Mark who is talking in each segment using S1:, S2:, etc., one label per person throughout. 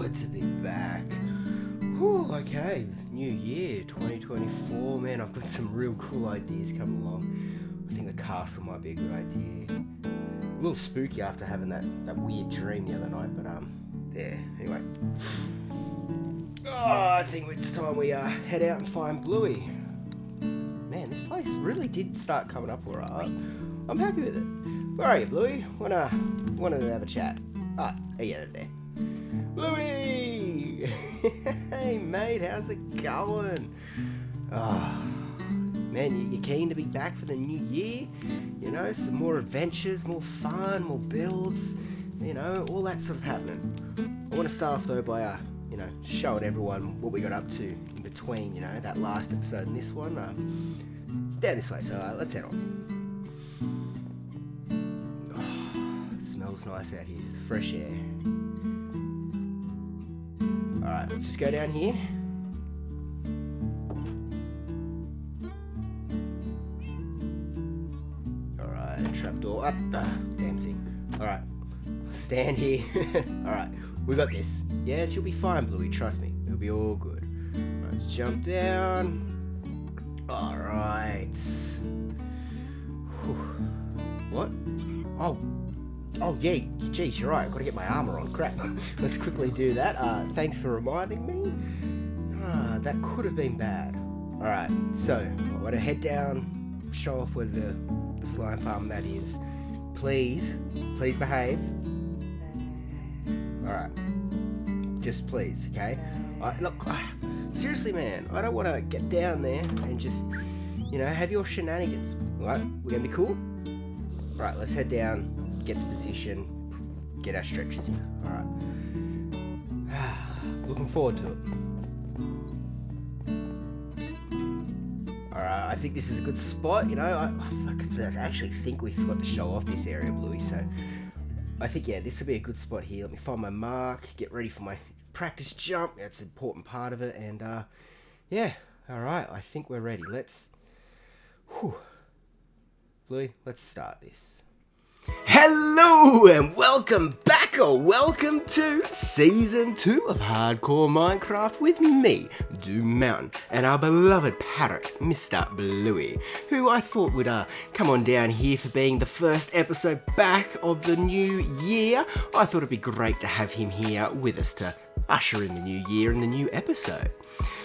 S1: good to be back. Whew, okay, new year, 2024. Man, I've got some real cool ideas coming along. I think the castle might be a good idea. A little spooky after having that weird dream the other night, but yeah, anyway. Oh, I think it's time we head out and find Bluey. Man, this place really did start coming up alright. I'm happy with it. Where are you, Bluey? Wanna have a chat? Yeah, there. Bluey! Hey, mate, how's it going? Man, you keen to be back for the new year? You know, some more adventures, more fun, more builds, you know, all that sort of happening. I want to start off, though, by, showing everyone what we got up to in between, you know, that last episode and this one. It's down this way, so let's head on. It smells nice out here, fresh air. Alright, let's just go down here. Alright, trapdoor. Damn thing. Alright, stand here. Alright, we got this. Yes, you'll be fine, Bluey, trust me. It'll be all good. Alright, let's jump down. Alright. What? Oh, yeah, geez, you're right. I've got to get my armor on. Crap. Let's quickly do that. Thanks for reminding me. That could have been bad. Alright, so, I want to head down, show off where the slime farm that is. Please behave. Alright. Just please, okay? Look, seriously, man, I don't want to get down there and just, have your shenanigans. Alright, we're going to be cool? Alright, let's head down. Get the position, get our stretchers in. Alright. Looking forward to it. Alright, I think this is a good spot, I actually think we forgot to show off this area, Bluey, so I think, yeah, this will be a good spot here. Let me find my mark, get ready for my practice jump. That's an important part of it, and yeah, alright, I think we're ready. Bluey, let's start this. Hello and welcome back, or welcome to Season 2 of Hardcore Minecraft with me, Doom Mountain, and our beloved parrot, Mr. Bluey, who I thought would come on down here for being the first episode back of the new year. I thought it'd be great to have him here with us to usher in the new year and the new episode.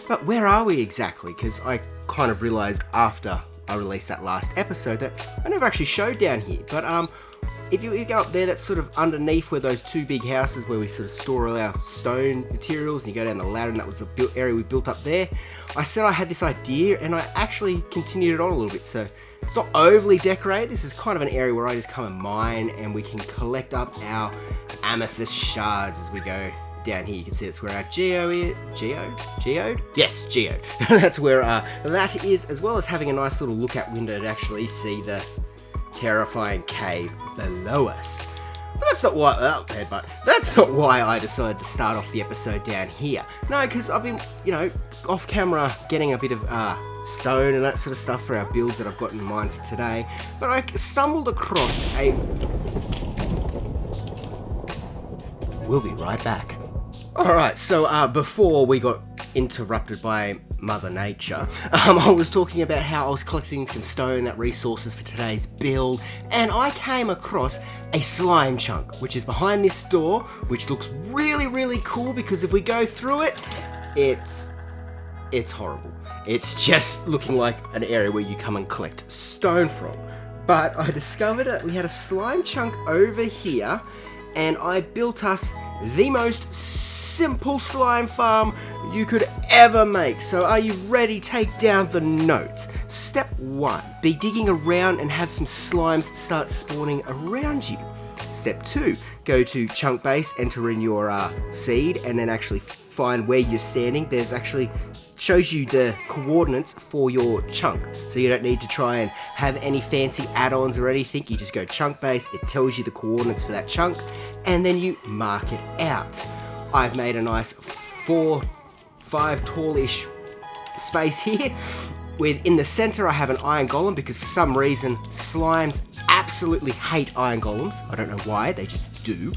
S1: But where are we exactly? Because I kind of realised after I released that last episode that I never actually showed down here, but if you go up there, that's sort of underneath where those two big houses where we sort of store all our stone materials, and you go down the ladder, and that was the area we built up there. I said I had this idea, and I actually continued it on a little bit, so it's not overly decorated. This is kind of an area where I just come and mine, and we can collect up our amethyst shards as we go down here. You can see that's where our geode? Yes, geode. That's where that is, as well as having a nice little lookout window to actually see the terrifying cave below us. But that's not why I decided to start off the episode down here. No, because I've been, off camera getting a bit of stone and that sort of stuff for our builds that I've got in mind for today. But I stumbled across We'll be right back. Alright, so before we got interrupted by Mother Nature, I was talking about how I was collecting some stone, that resources for today's build, and I came across a slime chunk, which is behind this door, which looks really, really cool, because if we go through it, it's horrible. It's just looking like an area where you come and collect stone from. But I discovered that we had a slime chunk over here, and I built us the most simple slime farm you could ever make. So are you ready? Take down the notes. Step 1, be digging around and have some slimes start spawning around you. Step 2, go to chunk base, enter in your seed, and then actually find where you're standing. There's actually shows you the coordinates for your chunk, so you don't need to try and have any fancy add-ons or anything. You just go chunk base, it tells you the coordinates for that chunk, and then you mark it out. I've made a nice 4-5 tallish space here. In the center I have an iron golem, because for some reason slimes absolutely hate iron golems. I don't know why, they just do.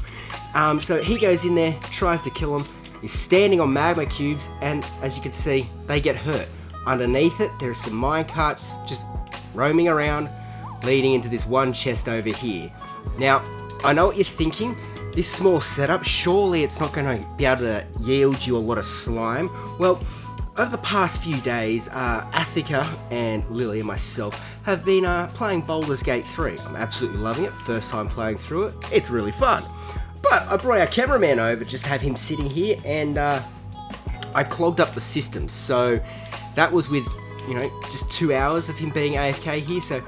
S1: So he goes in there, tries to kill him, is standing on magma cubes, and as you can see, they get hurt. Underneath it, there are some minecarts just roaming around, leading into this one chest over here. Now, I know what you're thinking. This small setup, surely it's not going to be able to yield you a lot of slime. Well, over the past few days, Athika and Lily and myself have been playing Baldur's Gate 3. I'm absolutely loving it. First time playing through it. It's really fun. But I brought our cameraman over just to have him sitting here, and I clogged up the system. So that was with, just 2 hours of him being AFK here. So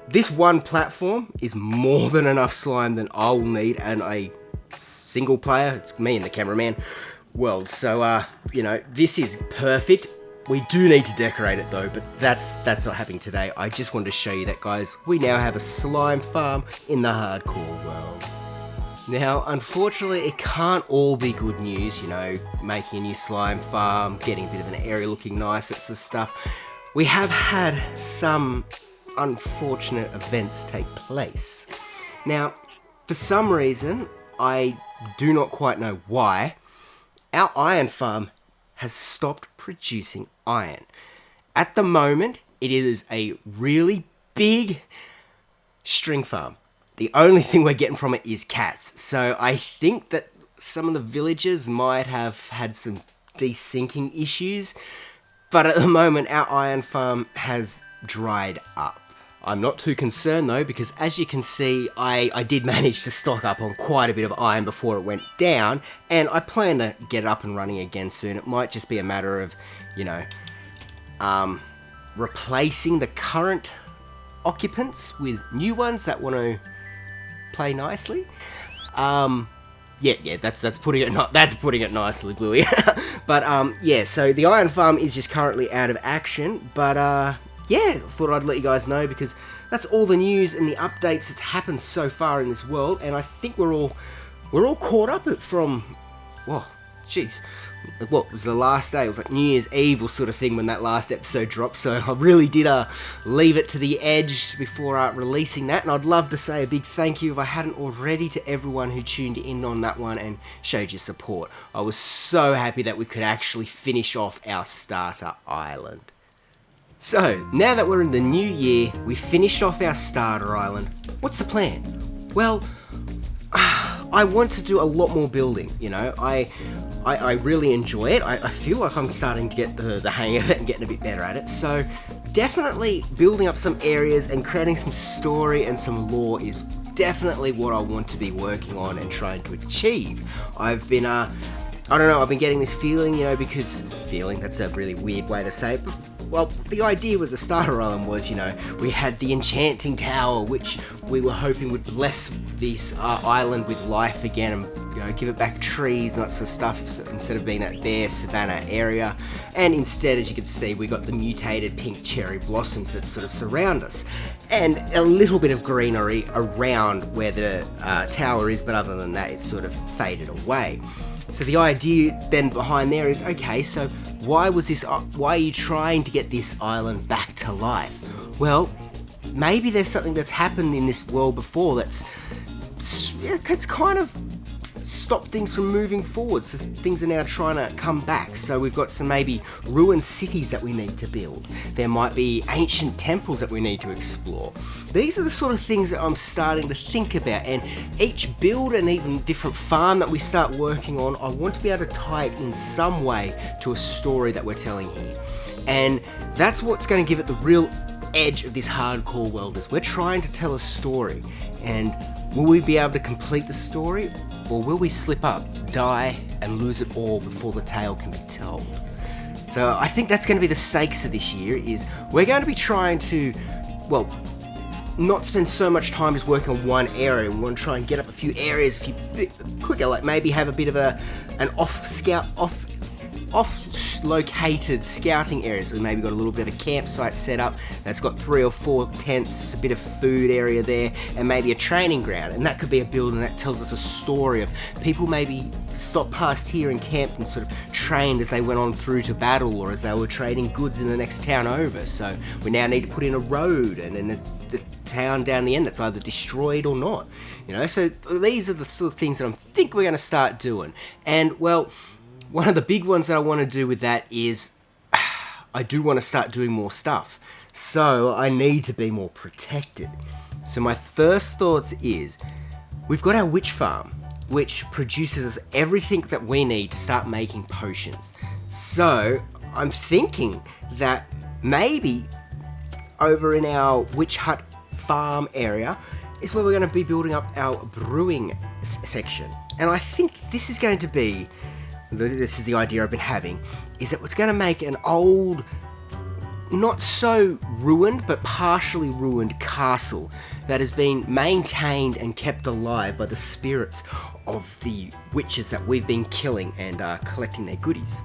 S1: this one platform is more than enough slime than I'll need in a single player. It's me and the cameraman world. So, this is perfect. We do need to decorate it though, but that's not happening today. I just wanted to show you that, guys. We now have a slime farm in the hardcore world. Now, unfortunately, it can't all be good news, making a new slime farm, getting a bit of an area looking nice, that sort of stuff. We have had some unfortunate events take place. Now, for some reason, I do not quite know why, our iron farm has stopped producing iron. At the moment, it is a really big string farm. The only thing we're getting from it is cats. So I think that some of the villagers might have had some desinking issues. But at the moment, our iron farm has dried up. I'm not too concerned though, because as you can see, I did manage to stock up on quite a bit of iron before it went down, and I plan to get it up and running again soon. It might just be a matter of, replacing the current occupants with new ones that want to play nicely. That's putting it nicely, Bluey. But so the iron farm is just currently out of action, but thought I'd let you guys know, because that's all the news and the updates that's happened so far in this world, and I think we're all caught up from, what was the last day? It was like New Year's Eve or sort of thing when that last episode dropped, so I really did leave it to the edge before releasing that, and I'd love to say a big thank you, if I hadn't already, to everyone who tuned in on that one and showed your support. I was so happy that we could actually finish off our starter island. So, now that we're in the new year, we finished off our starter island. What's the plan? Well, I want to do a lot more building, I really enjoy it. I feel like I'm starting to get the hang of it and getting a bit better at it. So, definitely building up some areas and creating some story and some lore is definitely what I want to be working on and trying to achieve. I've been, I've been getting this feeling, that's a really weird way to say it, but well, the idea with the starter island was, we had the enchanting tower, which we were hoping would bless this island with life again and, give it back trees and that sort of stuff, instead of being that bare savanna area. And instead, as you can see, we got the mutated pink cherry blossoms that sort of surround us, and a little bit of greenery around where the tower is, but other than that, it's sort of faded away. So the idea then behind there is, okay, so why are you trying to get this island back to life? Well, maybe there's something that's happened in this world before it's kind of stopped things from moving forward, so things are now trying to come back. So we've got some maybe ruined cities that we need to build. There might be ancient temples that we need to explore. These are the sort of things that I'm starting to think about, and each build and even different farm that we start working on, I want to be able to tie it in some way to a story that we're telling here. And that's what's going to give it the real edge of this hardcore world, is we're trying to tell a story. And will we be able to complete the story, or will we slip up, die, and lose it all before the tale can be told? So I think that's going to be the stakes of this year, is we're going to be trying to, not spend so much time just working on one area. We want to try and get up a few areas a bit quicker, like maybe have a bit of an off-located scouting areas. We maybe got a little bit of a campsite set up that's got 3 or 4 tents, a bit of food area there, and maybe a training ground. And that could be a building that tells us a story of people maybe stopped past here and camped and sort of trained as they went on through to battle, or as they were trading goods in the next town over. So we now need to put in a road and then the town down the end that's either destroyed or not. So these are the sort of things that I think we're going to start doing. And one of the big ones that I want to do with that is I do want to start doing more stuff. So I need to be more protected. So my first thoughts is, we've got our witch farm, which produces us everything that we need to start making potions. So I'm thinking that maybe over in our witch hut farm area is where we're going to be building up our brewing section. And I think this is going to be, this is the idea I've been having, is that it's going to make an old, not so ruined, but partially ruined castle that has been maintained and kept alive by the spirits of the witches that we've been killing and collecting their goodies.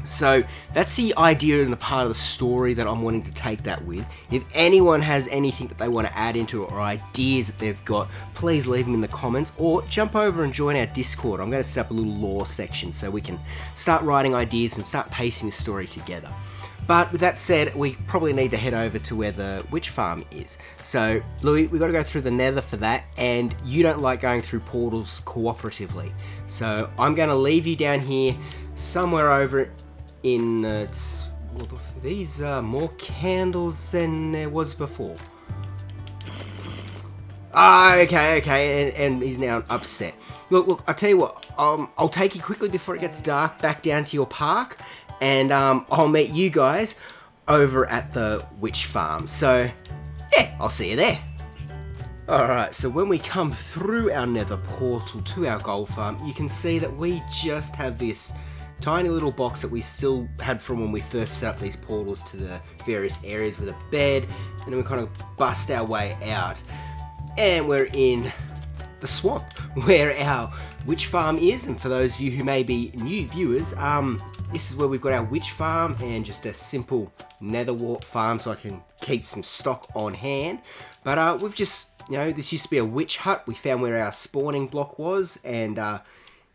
S1: So that's the idea and the part of the story that I'm wanting to take that with. If anyone has anything that they want to add into it or ideas that they've got, please leave them in the comments or jump over and join our Discord. I'm going to set up a little lore section so we can start writing ideas and start pacing the story together. But with that said, we probably need to head over to where the witch farm is. So, Louis, we've got to go through the nether for that, and you don't like going through portals cooperatively. So, I'm going to leave you down here somewhere over in these are more candles than there was before. Okay, and he's now upset. Look, I'll tell you what, I'll take you quickly before it gets dark back down to your park, and I'll meet you guys over at the witch farm. So, yeah, I'll see you there. Alright, so when we come through our nether portal to our gold farm, you can see that we just have this tiny little box that we still had from when we first set up these portals to the various areas with a bed, and then we kind of bust our way out. And we're in the swamp where our witch farm is, and for those of you who may be new viewers, this is where we've got our witch farm and just a simple nether wart farm so I can keep some stock on hand. But we've just, this used to be a witch hut. We found where our spawning block was, and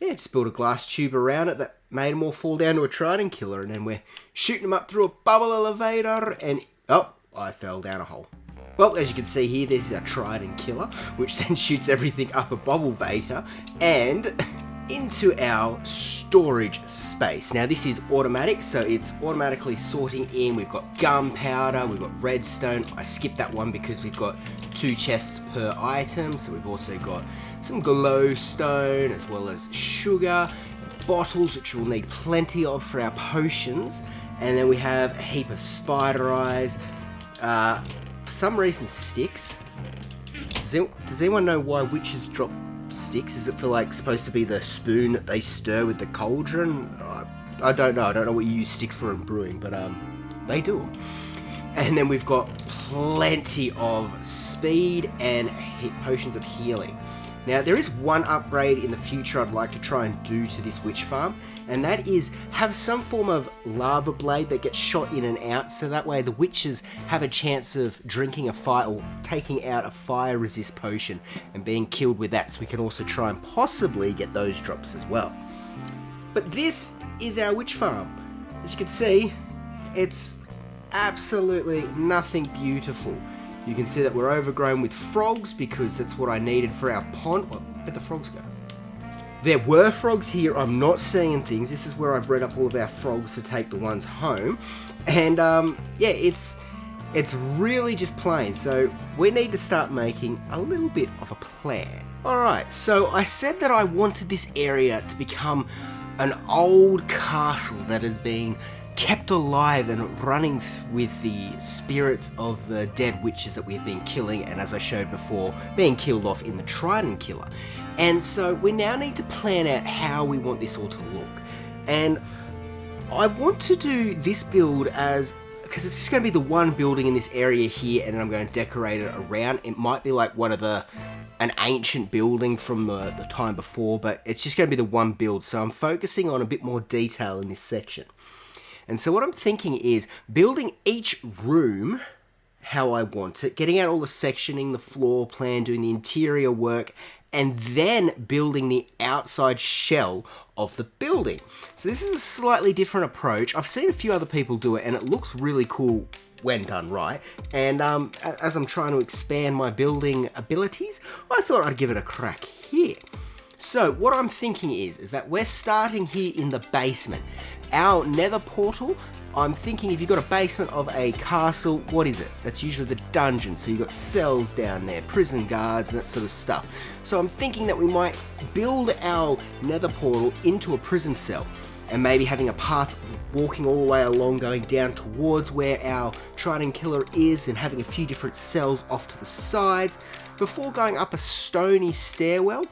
S1: just built a glass tube around it that made them all fall down to a trident killer, and then we're shooting them up through a bubble elevator, and I fell down a hole. Well, as you can see here, there's a trident killer, which then shoots everything up a bubble beta and into our storage space. Now this is automatic, so it's automatically sorting in. We've got gunpowder, we've got redstone. I skipped that one because we've got 2 chests per item, so we've also got some glowstone as well as sugar, bottles which we'll need plenty of for our potions, and then we have a heap of spider eyes, for some reason sticks. Does anyone know why witches drop sticks? Is it for supposed to be the spoon that they stir with the cauldron? I don't know. I don't know what you use sticks for in brewing, but they do them. And then we've got plenty of speed and potions of healing. Now, there is one upgrade in the future I'd like to try and do to this witch farm, and that is have some form of lava blade that gets shot in and out, so that way the witches have a chance of drinking a fire or taking out a fire resist potion and being killed with that, so we can also try and possibly get those drops as well. But this is our witch farm. As you can see, it's absolutely nothing beautiful. You can see that we're overgrown with frogs because that's what I needed for our pond. Where'd the frogs go? There were frogs here. I'm not seeing things. This is where I bred up all of our frogs to take the ones home. And it's really just plain. So we need to start making a little bit of a plan. Alright, so I said that I wanted this area to become an old castle that has been kept alive and running with the spirits of the dead witches that we've been killing, and as I showed before, being killed off in the trident killer. And so we now need to plan out how we want this all to look. And I want to do this build because it's just going to be the one building in this area here, and then I'm going to decorate it around. It might be like an ancient building from the time before, but it's just going to be the one build. So I'm focusing on a bit more detail in this section. And so what I'm thinking is building each room how I want it, getting out all the sectioning, the floor plan, doing the interior work, and then building the outside shell of the building. So this is a slightly different approach. I've seen a few other people do it, and it looks really cool when done right. And as I'm trying to expand my building abilities, I thought I'd give it a crack here. So what I'm thinking is that we're starting here in the basement. Our nether portal, I'm thinking if you've got a basement of a castle, what is it? That's usually the dungeon. So you've got cells down there, prison guards and that sort of stuff. So I'm thinking that we might build our nether portal into a prison cell and maybe having a path walking all the way along going down towards where our Trident Killer is and having a few different cells off to the sides before going up a stony stairwell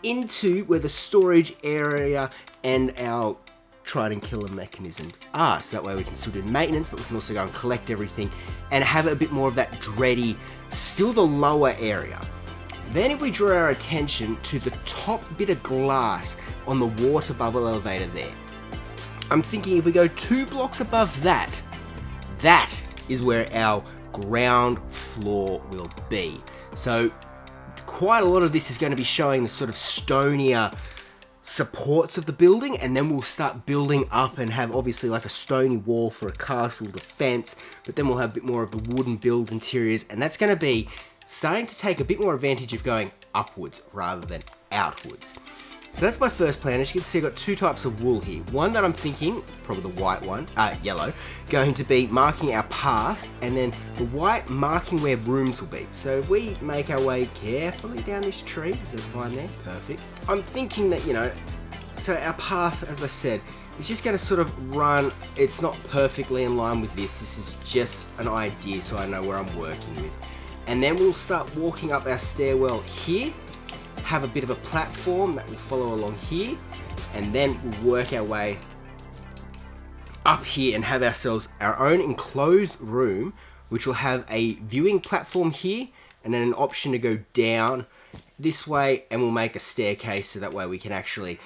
S1: into where the storage area and our Trident Killer mechanisms are. So that way we can still do maintenance, but we can also go and collect everything and have a bit more of that dready, still the lower area. Then if we draw our attention to the top bit of glass on the water bubble elevator there, I'm thinking if we go 2 blocks above that, that is where our ground floor will be. So quite a lot of this is going to be showing the sort of stonier supports of the building, and then we'll start building up and have obviously like a stony wall for a castle defense, but then we'll have a bit more of the wooden build interiors, and that's going to be starting to take a bit more advantage of going upwards rather than outwards. So that's my first plan. As you can see, I've got 2 types of wool here. One that I'm thinking, probably the white one, yellow, going to be marking our paths, and then the white marking where rooms will be. So if we make our way carefully down this tree, is that fine there? Perfect. I'm thinking that, you know, so our path, as I said, is just going to sort of run. It's not perfectly in line with this. This is just an idea so I know where I'm working with. And then we'll start walking up our stairwell here, have a bit of a platform that will follow along here, and then we'll work our way up here and have ourselves our own enclosed room, which will have a viewing platform here and then an option to go down this way, and we'll make a staircase so that way we can actually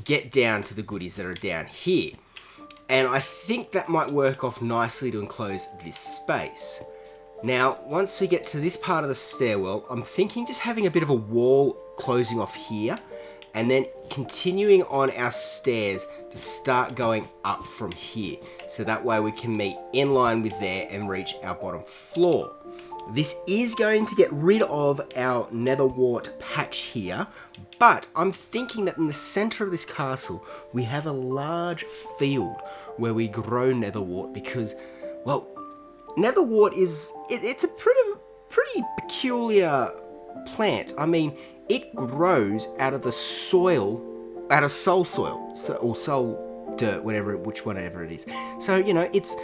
S1: get down to the goodies that are down here. And I think that might work off nicely to enclose this space. Now, once we get to this part of the stairwell, I'm thinking just having a bit of a wall closing off here, and then continuing on our stairs to start going up from here. So that way we can meet in line with there and reach our bottom floor. This is going to get rid of our nether wart patch here, but I'm thinking that in the center of this castle, we have a large field where we grow nether wart because, well, nether wart is, it's a pretty peculiar plant. I mean, it grows out of the soil, out of soul soil, or soul dirt, whichever it is. So, you know, it's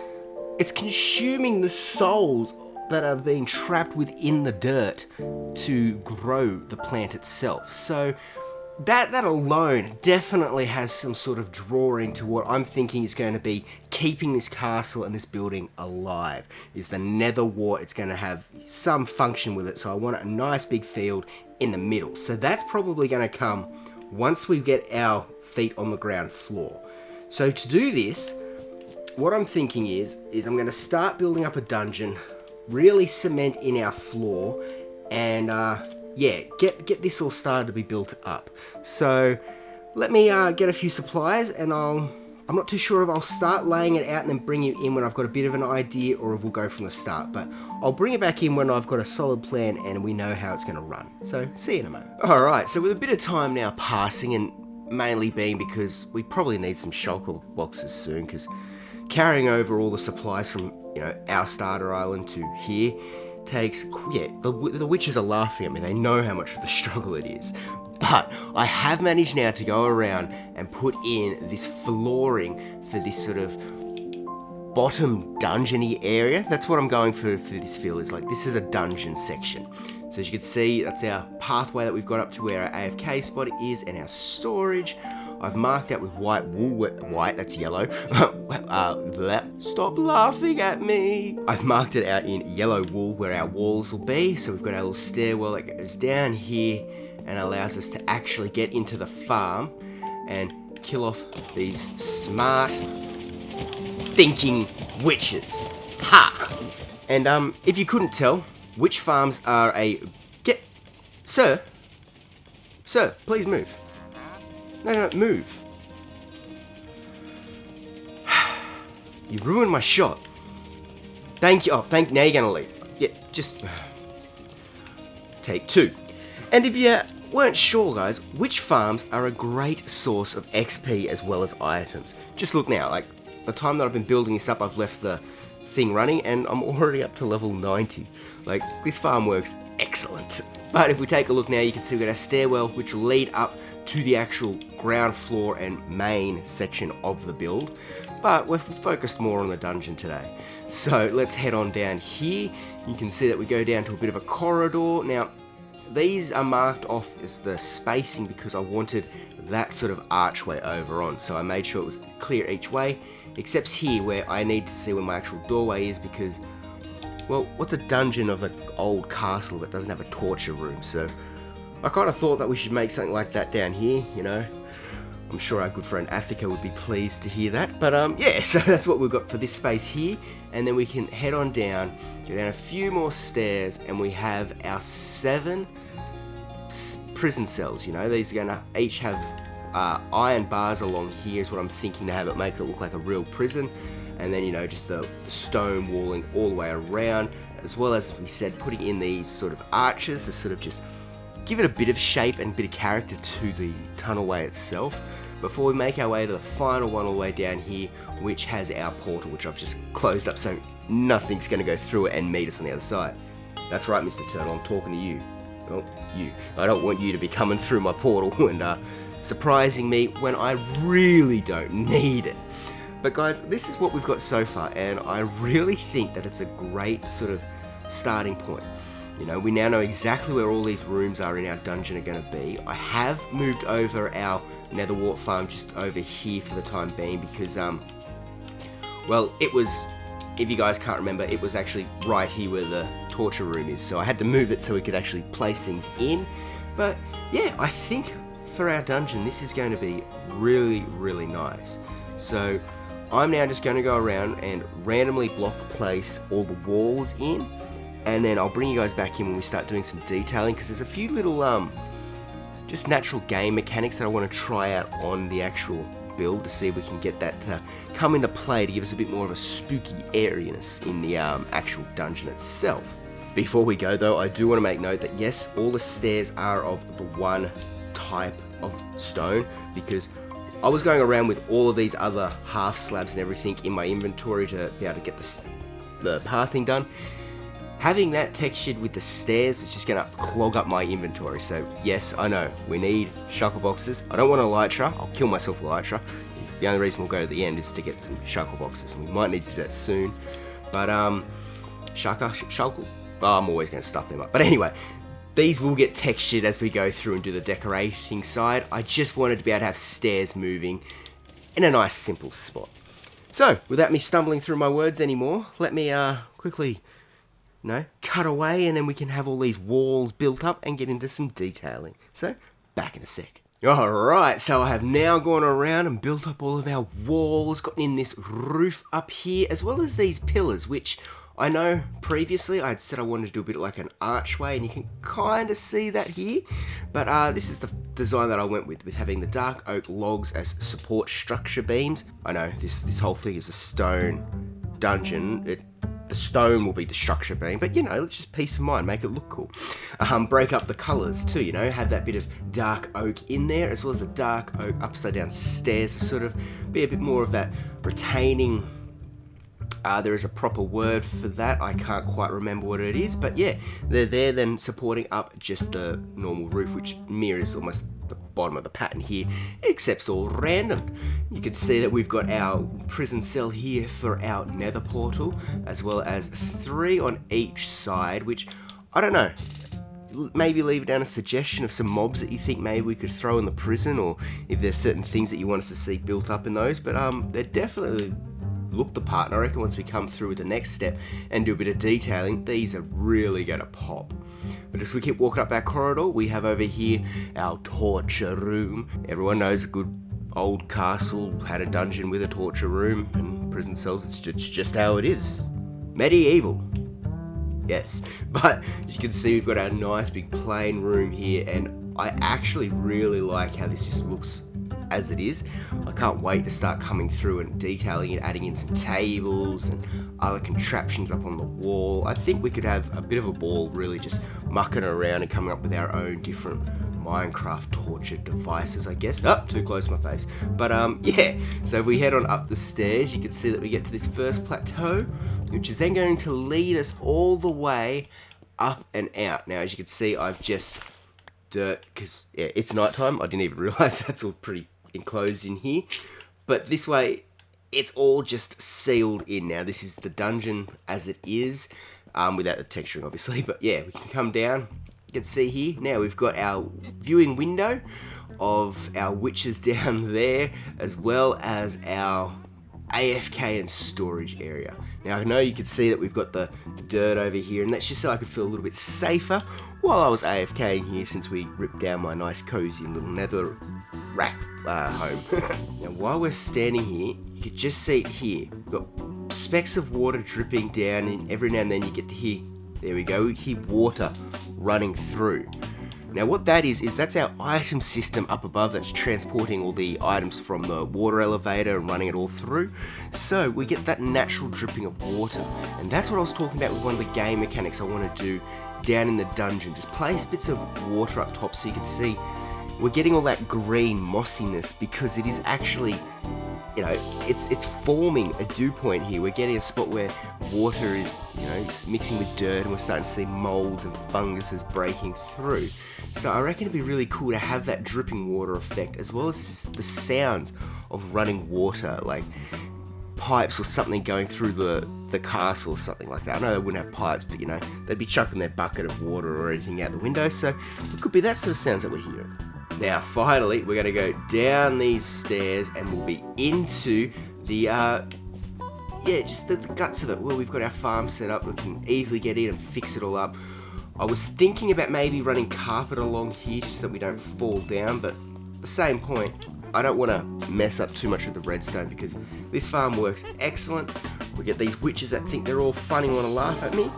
S1: consuming the souls that are being trapped within the dirt to grow the plant itself. So that alone definitely has some sort of drawing to what I'm thinking is going to be keeping this castle and this building alive, is the nether wart. It's going to have some function with it, so I want a nice big field in the middle. So that's probably going to come once we get our feet on the ground floor. So to do this, what I'm thinking is I'm going to start building up a dungeon, really cement in our floor, and yeah, get this all started to be built up. So let me get a few supplies, and I'm not too sure if I'll start laying it out and then bring you in when I've got a bit of an idea, or if we'll go from the start. But I'll bring it back in when I've got a solid plan and we know how it's going to run. So see you in a moment. Alright, so with a bit of time now passing, and mainly being because we probably need some shulker boxes soon, because carrying over all the supplies from, you know, our starter island to here takes, yeah, the witches are laughing at me. They know how much of the struggle it is. But I have managed now to go around and put in this flooring for this sort of bottom dungeony area. That's what I'm going for this field. Is like, this is a dungeon section. So as you can see, that's our pathway that we've got up to where our AFK spot is and our storage. I've marked out with white wool, white, that's yellow. Stop laughing at me. I've marked it out in yellow wool where our walls will be. So we've got our little stairwell that goes down here and allows us to actually get into the farm and kill off these smart thinking witches. Ha! And if you couldn't tell, witch farms are Sir, please move. No, move. You ruined my shot. Thank you. Now you're gonna leave. Yeah, just take 2. And if you weren't sure, guys, which farms are a great source of XP as well as items. Just look now, like the time that I've been building this up, I've left the thing running and I'm already up to level 90. Like, this farm works excellent. But if we take a look now, you can see we've got our stairwell, which will lead up to the actual ground floor and main section of the build. But we've focused more on the dungeon today. So let's head on down here. You can see that we go down to a bit of a corridor. Now, these are marked off as the spacing because I wanted that sort of archway over on. So I made sure it was clear each way, except here where I need to see where my actual doorway is because, well, what's a dungeon of an old castle that doesn't have a torture room? So I kind of thought that we should make something like that down here, you know. I'm sure our good friend Athika would be pleased to hear that. But yeah, so that's what we've got for this space here. And then we can head on down, go down a few more stairs, and we have our 7 prison cells, you know. These are going to each have iron bars along here is what I'm thinking to have it make it look like a real prison. And then, you know, just the stone walling all the way around, as well as we said, putting in these sort of arches to sort of just give it a bit of shape and a bit of character to the tunnelway itself, before we make our way to the final one all the way down here, which has our portal, which I've just closed up so nothing's going to go through it and meet us on the other side. That's right, Mr. Turtle, I'm talking to you. Well, you. I don't want you to be coming through my portal and surprising me when I really don't need it. But guys, this is what we've got so far, and I really think that it's a great sort of starting point. You know, we now know exactly where all these rooms are in our dungeon are going to be. I have moved over our Netherwart farm just over here for the time being because, well, it was, if you guys can't remember, it was actually right here where the torture room is. So I had to move it so we could actually place things in. But yeah, I think for our dungeon, this is going to be really, really nice. So I'm now just going to go around and randomly block place all the walls in. And then I'll bring you guys back in when we start doing some detailing, because there's a few little just natural game mechanics that I want to try out on the actual build to see if we can get that to come into play to give us a bit more of a spooky airiness in the actual dungeon itself. Before we go though, I do want to make note that yes, all the stairs are of the one type of stone, because I was going around with all of these other half slabs and everything in my inventory to be able to get the pathing done. Having that textured with the stairs is just going to clog up my inventory. So yes, I know, we need shulker boxes. I don't want a elytra. I'll kill myself with elytra. The only reason we'll go to the end is to get some shulker boxes, and we might need to do that soon. But shulker, well, I'm always going to stuff them up. But anyway, these will get textured as we go through and do the decorating side. I just wanted to be able to have stairs moving in a nice simple spot. So without me stumbling through my words anymore, let me quickly cut away, and then we can have all these walls built up and get into some detailing. So, back in a sec. Alright, so I have now gone around and built up all of our walls, gotten in this roof up here, as well as these pillars, which I know previously I'd said I wanted to do a bit like an archway, and you can kind of see that here. But this is the design that I went with having the dark oak logs as support structure beams. I know, this whole thing is a stone dungeon. The stone will be the structure beam, but you know, let's just peace of mind, make it look cool. Break up the colours too, you know, have that bit of dark oak in there, as well as the dark oak upside down stairs to sort of be a bit more of that retaining. There is a proper word for that, I can't quite remember what it is, but yeah, they're there then supporting up just the normal roof, which mirrors almost the bottom of the pattern here, except it's all random. You can see that we've got our prison cell here for our nether portal, as well as 3 on each side, which, I don't know, maybe leave down a suggestion of some mobs that you think maybe we could throw in the prison, or if there's certain things that you want us to see built up in those, but they're definitely look the part, and I reckon once we come through with the next step and do a bit of detailing, these are really going to pop. But as we keep walking up our corridor, we have over here our torture room. Everyone knows a good old castle had a dungeon with a torture room and prison cells. It's just how it is. Medieval. Yes, but as you can see, we've got our nice big plain room here, and I actually really like how this just looks as it is. I can't wait to start coming through and detailing it, adding in some tables and other contraptions up on the wall. I think we could have a bit of a ball really just mucking around and coming up with our own different Minecraft torture devices, I guess. Oh, too close to my face. But yeah, so if we head on up the stairs, you can see that we get to this first plateau, which is then going to lead us all the way up and out. Now, as you can see, I've just dirt, because yeah, it's nighttime. I didn't even realize that's all pretty enclosed in here. But this way, it's all just sealed in now. This is the dungeon as it is, without the texturing, obviously. But yeah, we can come down. You can see here, now we've got our viewing window of our witches down there, as well as our AFK and storage area. Now I know you can see that we've got the dirt over here, and that's just so I could feel a little bit safer while I was AFKing here, since we ripped down my nice cozy little nether rack home. Now while we're standing here, you can just see it here. We've got specks of water dripping down, and every now and then you get to hear, there we go, we hear water running through. Now what that is that's our item system up above that's transporting all the items from the water elevator and running it all through. So we get that natural dripping of water, and that's what I was talking about with one of the game mechanics I want to do down in the dungeon. Just place bits of water up top so you can see we're getting all that green mossiness, because it is actually, you know, it's forming a dew point here. We're getting a spot where water is, you know, mixing with dirt, and we're starting to see molds and funguses breaking through. So I reckon it'd be really cool to have that dripping water effect, as well as the sounds of running water, like pipes or something going through the castle or something like that. I know they wouldn't have pipes, but you know, they'd be chucking their bucket of water or anything out the window, so it could be that sort of sounds that we're hearing. Now, finally, we're going to go down these stairs and we'll be into the, just the guts of it. Well, we've got our farm set up. We can easily get in and fix it all up. I was thinking about maybe running carpet along here just so that we don't fall down, but at the same point, I don't want to mess up too much with the redstone, because this farm works excellent. We get these witches that think they're all funny and want to laugh at me.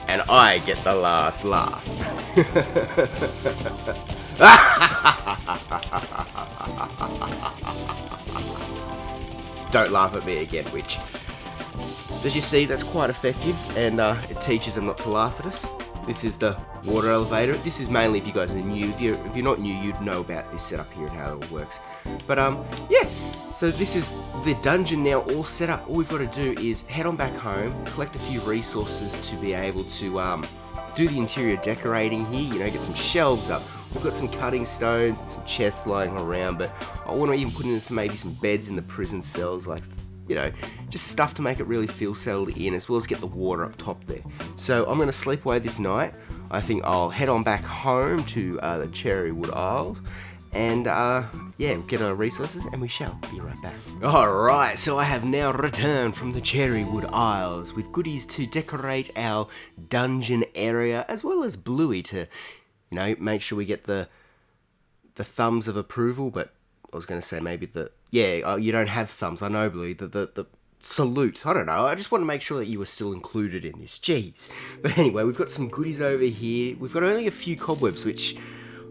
S1: And I get the last laugh. Don't laugh at me again, witch. So as you see, that's quite effective, and it teaches them not to laugh at us. This is the water elevator. This is mainly if you guys are new. If you're not new, you'd know about this setup here and how it all works. But yeah, so this is the dungeon now all set up. All we've got to do is head on back home, collect a few resources to be able to do the interior decorating here. You know, get some shelves up. We've got some cutting stones and some chests lying around, but I want to even put in maybe some beds in the prison cells, like, you know, just stuff to make it really feel settled in, as well as get the water up top there. So I'm going to sleep away this night. I think I'll head on back home to the Cherrywood Isles, and yeah, get our resources, and we shall be right back. Alright, so I have now returned from the Cherrywood Isles with goodies to decorate our dungeon area, as well as Bluey to, you know, make sure we get the thumbs of approval. But I was going to say maybe you don't have thumbs, I know, Bluey, the salute, I don't know, I just want to make sure that you were still included in this, jeez. But anyway, we've got some goodies over here. We've got only a few cobwebs, which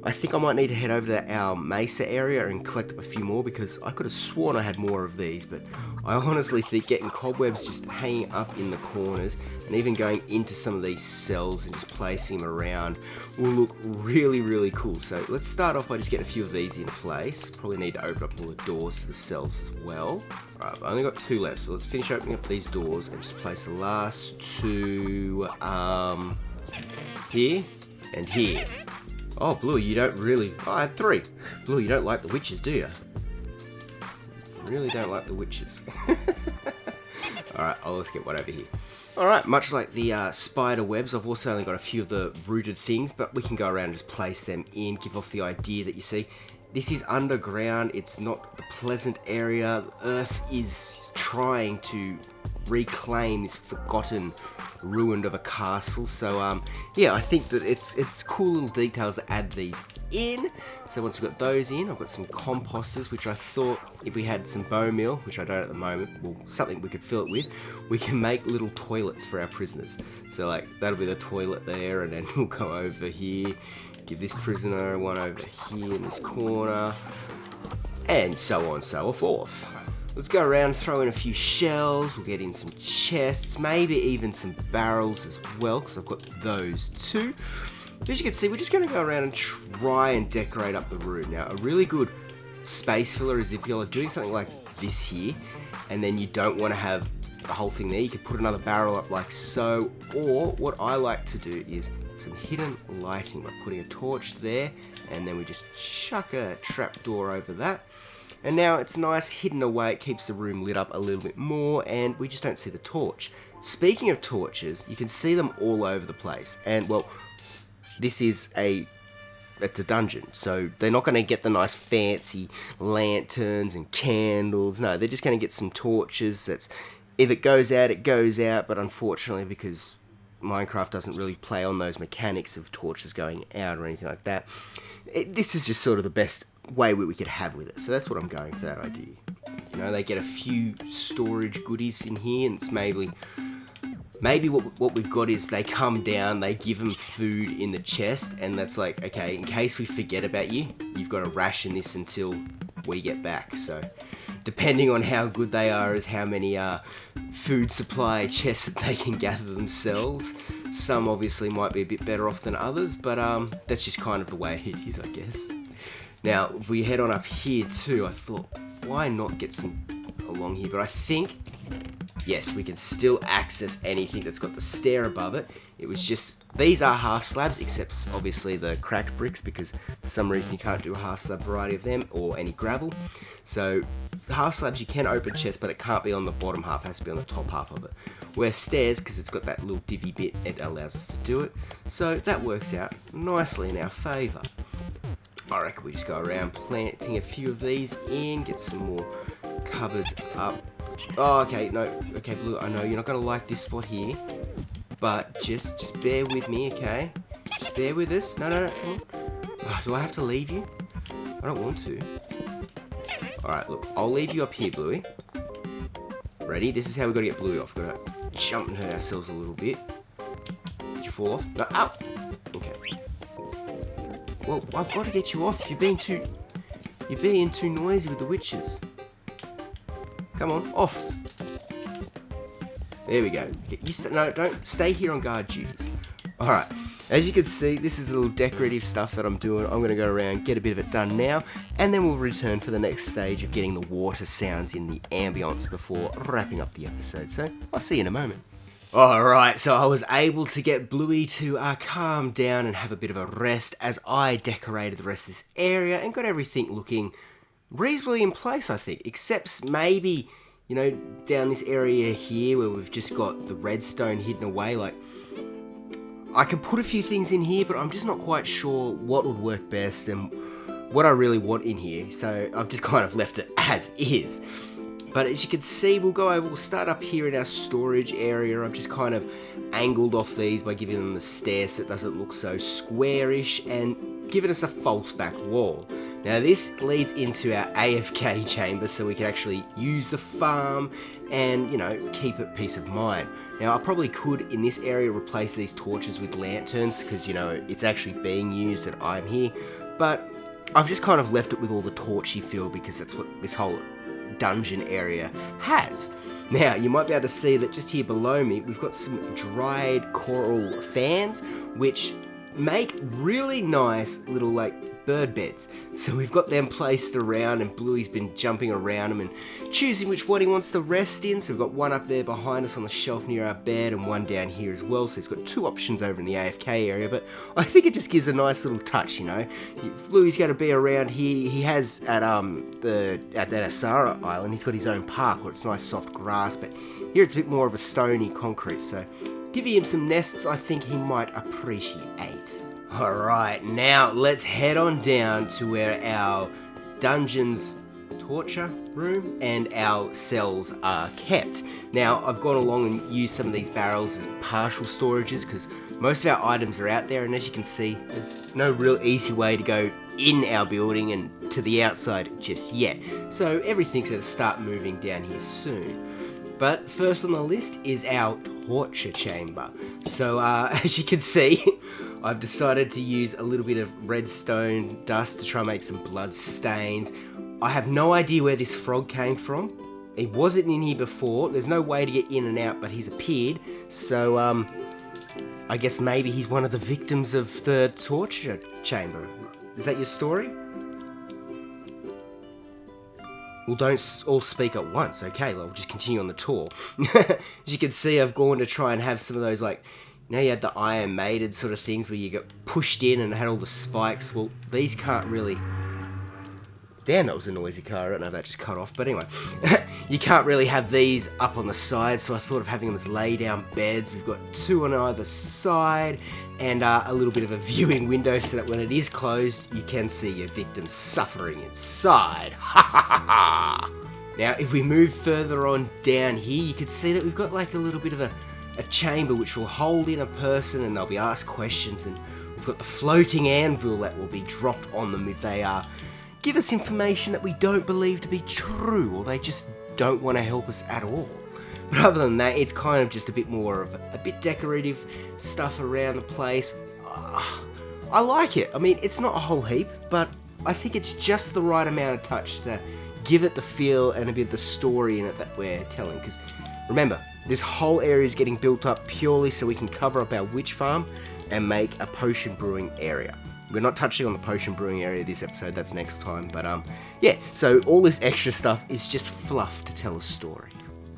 S1: I think I might need to head over to our mesa area and collect up a few more, because I could have sworn I had more of these, but I honestly think getting cobwebs just hanging up in the corners and even going into some of these cells and just placing them around will look really, really cool. So let's start off by just getting a few of these in place. Probably need to open up all the doors to the cells as well. Alright, I've only got 2 left, so let's finish opening up these doors and just place the last 2 here and here. Oh, Blue, you don't really... Oh, I had 3. Blue, you don't like the witches, do you? You really don't like the witches. Alright, let's get one over here. Alright, much like the spider webs, I've also only got a few of the rooted things, but we can go around and just place them in, give off the idea that, you see, this is underground, it's not the pleasant area. Earth is trying to reclaim this forgotten ruined of a castle. So yeah, I think that it's cool little details that add these in. So once we've got those in, I've got some composters, which I thought if we had some bone meal, which I don't at the moment, well, something we could fill it with, we can make little toilets for our prisoners. So like, that'll be the toilet there, and then we'll go over here, Give this prisoner one over here in this corner. And so on, so forth. Let's go around, throw in a few shells. We'll get in some chests, maybe even some barrels as well, because I've got those too. As you can see, we're just going to go around and try and decorate up the room. Now, a really good space filler is if you're doing something like this here, and then you don't want to have the whole thing there, you could put another barrel up like so, or what I like to do is some hidden lighting by putting a torch there, and then we just chuck a trapdoor over that. And now it's nice hidden away, it keeps the room lit up a little bit more, and we just don't see the torch. Speaking of torches, you can see them all over the place, and well, this is it's a dungeon, so they're not going to get the nice fancy lanterns and candles. No, they're just going to get some torches. That's, if it goes out, it goes out, but unfortunately, because Minecraft doesn't really play on those mechanics of torches going out or anything like that, this is just sort of the best way we could have with it. So that's what I'm going for, that idea. You know, they get a few storage goodies in here, and it's maybe what we've got is they come down, they give them food in the chest, and that's like, okay, in case we forget about you, you've got to ration this until we get back. So depending on how good they are is how many food supply chests that they can gather themselves. Some obviously might be a bit better off than others, but that's just kind of the way it is, I guess. Now, if we head on up here too, I thought, why not get some along here? But I think, yes, we can still access anything that's got the stair above it. It was just, these are half slabs, except obviously the cracked bricks, because for some reason you can't do a half slab variety of them, or any gravel. So, the half slabs you can open chests, but it can't be on the bottom half, it has to be on the top half of it. Where stairs, because it's got that little divvy bit, it allows us to do it. So, that works out nicely in our favour. I reckon we just go around planting a few of these in, get some more cupboards up. Oh, okay, no, okay, Blue, I know you're not going to like this spot here, but just bear with me, okay? Just bear with us. No, come on. Oh, do I have to leave you? I don't want to. Alright, look, I'll leave you up here, Bluey. Ready? This is how we've got to get Bluey off. We've got to jump and hurt ourselves a little bit. Did you fall off? No, ow! Okay. Well, I've got to get you off. You're being too noisy with the witches. Come on, off. There we go. No, don't stay here on guard duties. Alright, as you can see, this is the little decorative stuff that I'm doing. I'm going to go around, get a bit of it done now, and then we'll return for the next stage of getting the water sounds in the ambience before wrapping up the episode. So, I'll see you in a moment. Alright, so I was able to get Bluey to calm down and have a bit of a rest as I decorated the rest of this area and got everything looking reasonably in place, I think, except maybe, you know, down this area here where we've just got the redstone hidden away. Like, I could put a few things in here, but I'm just not quite sure what would work best and what I really want in here, so I've just kind of left it as is. But as you can see, we'll start up here in our storage area. I've just kind of angled off these by giving them the stairs so it doesn't look so squarish and giving us a false back wall. Now this leads into our AFK chamber so we can actually use the farm and, you know, keep it peace of mind. Now I probably could in this area replace these torches with lanterns because, you know, it's actually being used and I'm here, but I've just kind of left it with all the torchy feel because that's what this whole dungeon area has. Now you might be able to see that just here below me we've got some dried coral fans which make really nice little like bird beds. So we've got them placed around and Bluey's been jumping around them and choosing which one he wants to rest in. So we've got one up there behind us on the shelf near our bed and one down here as well. So he's got two options over in the AFK area, but I think it just gives a nice little touch, you know. If Bluey's going to be around here, he has at that Asara Island, he's got his own park where it's nice soft grass, but here it's a bit more of a stony concrete. So giving him some nests I think he might appreciate. Alright, now let's head on down to where our dungeon's torture room and our cells are kept. Now, I've gone along and used some of these barrels as partial storages because most of our items are out there, and as you can see, there's no real easy way to go in our building and to the outside just yet. So everything's going to start moving down here soon. But first on the list is our torture chamber. So as you can see, I've decided to use a little bit of redstone dust to try and make some blood stains. I have no idea where this frog came from. He wasn't in here before. There's no way to get in and out, but he's appeared. So, I guess maybe he's one of the victims of the torture chamber. Is that your story? Well, don't all speak at once, okay? I'll just continue on the tour. As you can see, I've gone to try and have some of those, like, you know, you had the Iron Maiden sort of things where you got pushed in and had all the spikes. Well, these can't really... Damn, that was a noisy car. I don't know if that just cut off, but anyway. You can't really have these up on the side, so I thought of having them as lay-down beds. We've got 2 on either side, and a little bit of a viewing window so that when it is closed, you can see your victim suffering inside. Ha ha ha ha! Now, if we move further on down here, you can see that we've got like a little bit of a chamber which will hold in a person, and they'll be asked questions, and we've got the floating anvil that will be dropped on them if they give us information that we don't believe to be true, or they just don't want to help us at all. But other than that, it's kind of just a bit more of a bit decorative stuff around the place. I like it. I mean, it's not a whole heap, but I think it's just the right amount of touch to give it the feel and a bit of the story in it that we're telling. Because remember, this whole area is getting built up purely so we can cover up our witch farm and make a potion brewing area. We're not touching on the potion brewing area this episode, that's next time, but yeah, so all this extra stuff is just fluff to tell a story.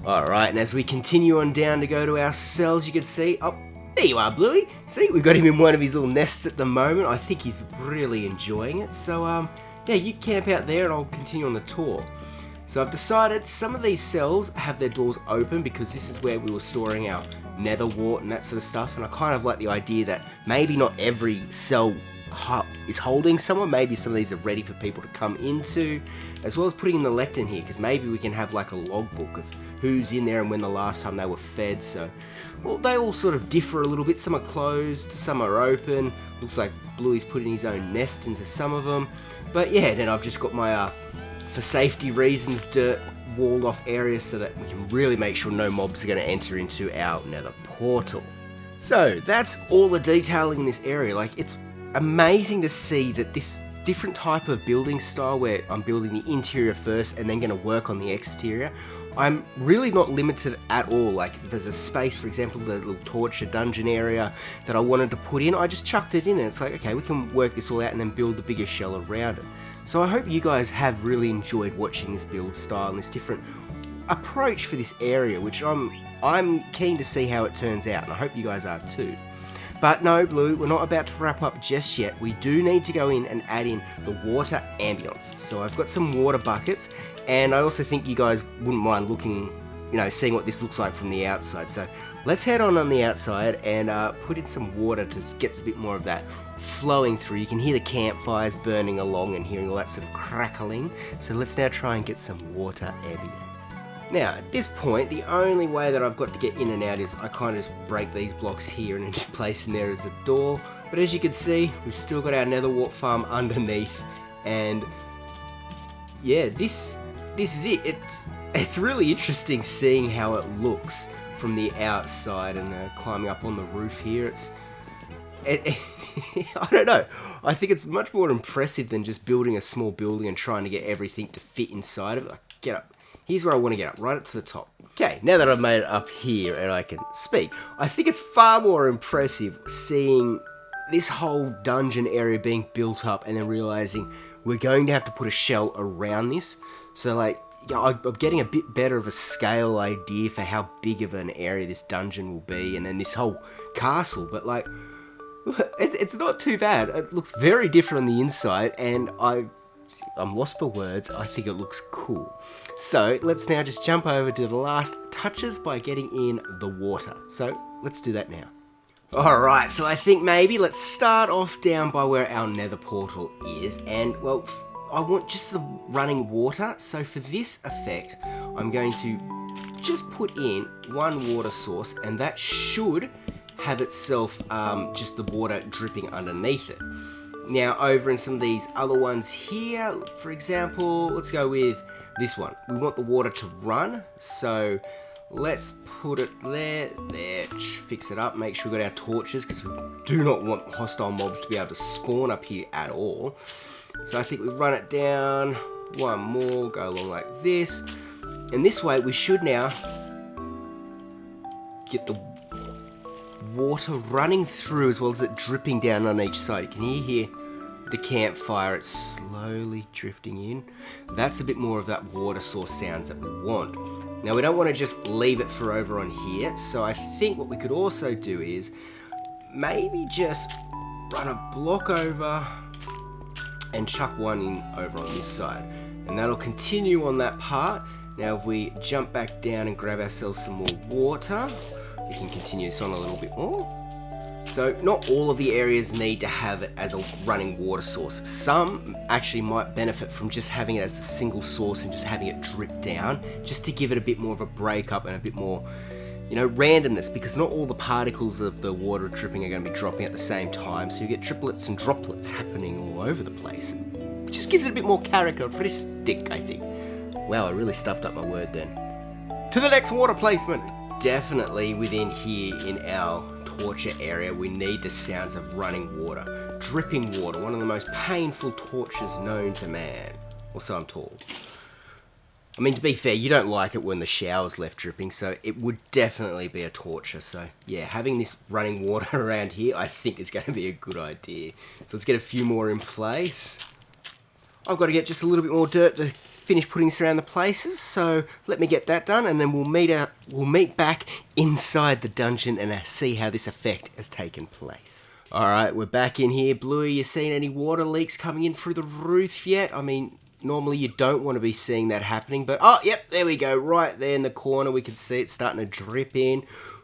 S1: Alright, and as we continue on down to go to our cells, you can see, oh, there you are, Bluey. See, we've got him in one of his little nests at the moment. I think he's really enjoying it, so yeah, you camp out there and I'll continue on the tour. So I've decided some of these cells have their doors open because this is where we were storing our nether wart and that sort of stuff, and I kind of like the idea that maybe not every cell is holding someone. Maybe some of these are ready for people to come into, as well as putting in the lectern here, because maybe we can have like a logbook of who's in there and when the last time they were fed. So, well, they all sort of differ a little bit. Some are closed, some are open. Looks like Bluey's putting his own nest into some of them. But yeah, then I've just got my, for safety reasons, dirt walled off area so that we can really make sure no mobs are going to enter into our nether portal. So that's all the detailing in this area. Like, it's amazing to see that this different type of building style where I'm building the interior first and then going to work on the exterior, I'm really not limited at all. Like, there's a space, for example, the little torture dungeon area that I wanted to put in. I just chucked it in and it's like, okay, we can work this all out and then build the bigger shell around it. So I hope you guys have really enjoyed watching this build style and this different approach for this area, which I'm keen to see how it turns out, and I hope you guys are too. But no, Blue, we're not about to wrap up just yet. We do need to go in and add in the water ambience. So I've got some water buckets, and I also think you guys wouldn't mind looking, you know, seeing what this looks like from the outside. So let's head on the outside and put in some water to get a bit more of that flowing through. You can hear the campfires burning along and hearing all that sort of crackling. So let's now try and get some water ambience. Now, at this point, the only way that I've got to get in and out is I kind of just break these blocks here and then just place them there as a door. But as you can see, we've still got our nether wart farm underneath, and yeah, this is it. It's really interesting seeing how it looks from the outside and climbing up on the roof here. I don't know. I think it's much more impressive than just building a small building and trying to get everything to fit inside of it. Like, get up. Here's where I want to get up, right up to the top. Okay, now that I've made it up here and I can speak, I think it's far more impressive seeing this whole dungeon area being built up and then realizing we're going to have to put a shell around this. So, like, yeah, I'm getting a bit better of a scale idea for how big of an area this dungeon will be, and then this whole castle. But, like, it's not too bad. It looks very different on the inside, and I'm lost for words. I think it looks cool. So let's now just jump over to the last touches by getting in the water. So let's do that now. Alright, so I think maybe let's start off down by where our nether portal is. And, well, I want just the running water. So for this effect, I'm going to just put in one water source, and that should have itself just the water dripping underneath it. Now, over in some of these other ones here, for example, let's go with this one. We want the water to run, so let's put it there, fix it up, make sure we got our torches, because we do not want hostile mobs to be able to spawn up here at all. So I think we run it down, one more, go along like this, and this way we should now get the water running through as well as it dripping down on each side. You can hear the campfire, it's slowly drifting in. That's a bit more of that water source sounds that we want. Now we don't want to just leave it for over on here, so I think what we could also do is maybe just run a block over and chuck one in over on this side, and that'll continue on that part. Now if we jump back down and grab ourselves some more water, we can continue this on a little bit more. So not all of the areas need to have it as a running water source. Some actually might benefit from just having it as a single source and just having it drip down, just to give it a bit more of a break up and a bit more, randomness, because not all the particles of the water dripping are going to be dropping at the same time, so you get triplets and droplets happening all over the place. It just gives it a bit more characteristic, I think. Wow, I really stuffed up my word then. To the next water placement! Definitely within here in our torture area, we need the sounds of running water, dripping water, one of the most painful tortures known to man, or so I'm told. I mean, to be fair, you don't like it when the shower's left dripping, so it would definitely be a torture. So yeah, having this running water around here, I think is going to be a good idea. So let's get a few more in place. I've got to get just a little bit more dirt to finish putting this around the places, so let me get that done, and then we'll meet back inside the dungeon and see how this effect has taken place. Alright, we're back in here. Bluey, you seen any water leaks coming in through the roof yet? I mean, normally you don't want to be seeing that happening, but oh, yep, there we go, right there in the corner, we can see it starting to drip in.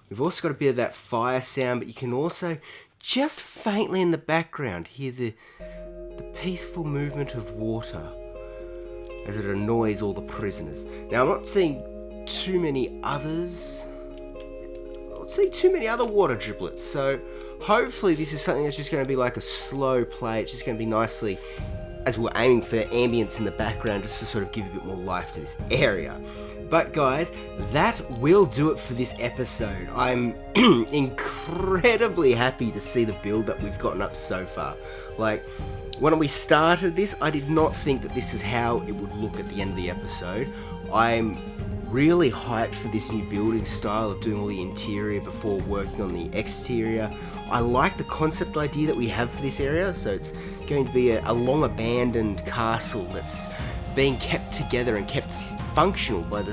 S1: We've also got a bit of that fire sound, but you can also, just faintly in the background, hear the peaceful movement of water as it annoys all the prisoners. Now, I'm not seeing too many others. I don't see too many other water driplets, so hopefully this is something that's just going to be like a slow play. It's just going to be nicely, as we're aiming for ambience in the background, just to sort of give a bit more life to this area. But guys, that will do it for this episode. I'm incredibly happy to see the build that we've gotten up so far. Like, when we started this, I did not think that this is how it would look at the end of the episode. I'm really hyped for this new building style of doing all the interior before working on the exterior. I like the concept idea that we have for this area, so it's going to be a long abandoned castle that's being kept together and kept functional by the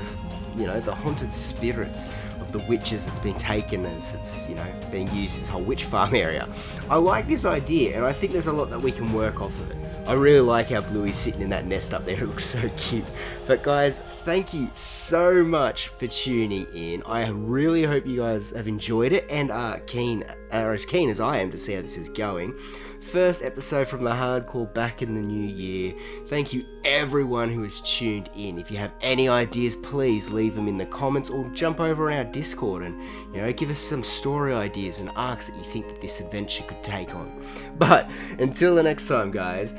S1: haunted spirits of the witches that's been taken as it's, being used as a whole witch farm area. I like this idea, and I think there's a lot that we can work off of it. I really like how Bluey's sitting in that nest up there. It looks so cute. But guys, thank you so much for tuning in. I really hope you guys have enjoyed it and are as keen as I am to see how this is going. First episode from the hardcore back in the new year. Thank you everyone who has tuned in. If you have any ideas, please leave them in the comments or jump over on our Discord and give us some story ideas and arcs that you think that this adventure could take on. But until the next time, guys,